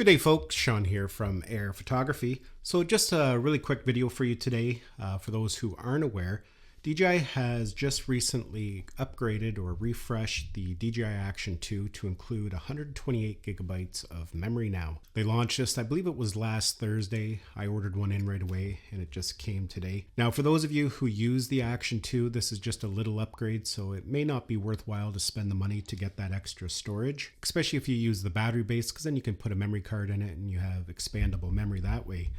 Good day folks, Sean here from Air Photography. So just a really quick video for you today. For those who aren't aware, DJI has just recently upgraded or refreshed the DJI Action 2 to include 128 gigabytes of memory now. They launched this, I believe it was last Thursday. I ordered one in right away and it just came today. Now for those of you who use the Action 2, this is just a little upgrade, so it may not be worthwhile to spend the money to get that extra storage, especially if you use the battery base, because then you can put a memory card in it and you have expandable memory that way.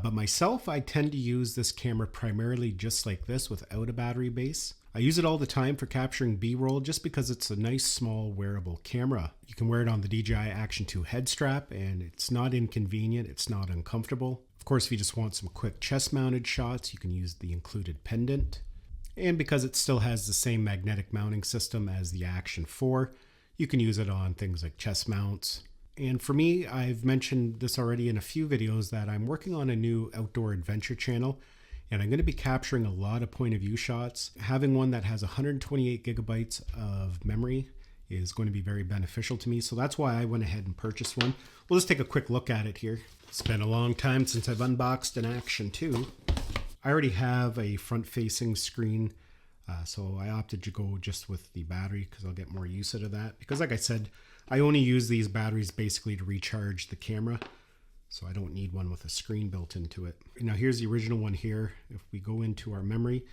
But myself, I tend to use this camera primarily just like this without a battery base. I use it all the time for capturing B-roll just because it's a nice small wearable camera. You can wear it on the DJI Action 2 head strap and it's not inconvenient, it's not uncomfortable. Of course, if you just want some quick chest mounted shots, you can use the included pendant. And because it still has the same magnetic mounting system as the Action 4, you can use it on things like chest mounts. And for me, I've mentioned this already in a few videos that I'm working on a new outdoor adventure channel and I'm going to be capturing a lot of point of view shots. Having one that has 128 gigabytes of memory is going to be very beneficial to me. So that's why I went ahead and purchased one. We'll just take a quick look at it here. It's been a long time since I've unboxed an Action 2. I already have a front facing screen. So I opted to go just with the battery because I'll get more use out of that. Because like I said, I only use these batteries basically to recharge the camera. So I don't need one with a screen built into it. Now here's the original one here. If we go into our memory,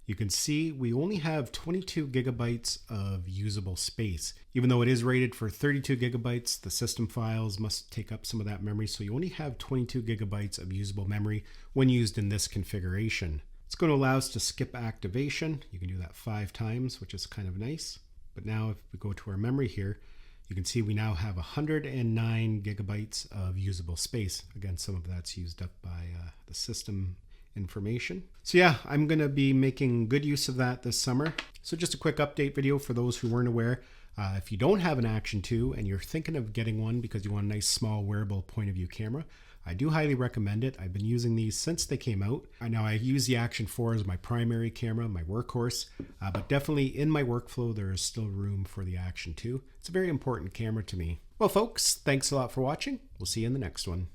you can see we only have 22 gigabytes of usable space. Even though it is rated for 32 gigabytes, the system files must take up some of that memory. So you only have 22 gigabytes of usable memory when used in this configuration. It's going to allow us to skip activation. You can do that 5 times, which is kind of nice. But now if we go to our memory here, you can see we now have 109 gigabytes of usable space. Again, some of that's used up by the system information. So yeah, I'm going to be making good use of that this summer. So just a quick update video for those who weren't aware. If you don't have an Action 2 and you're thinking of getting one because you want a nice small wearable point of view camera, I do highly recommend it. I've been using these since they came out. I know I use the Action 4 as my primary camera, my workhorse, but definitely in my workflow, there is still room for the Action 2. It's a very important camera to me. Well, folks, thanks a lot for watching. We'll see you in the next one.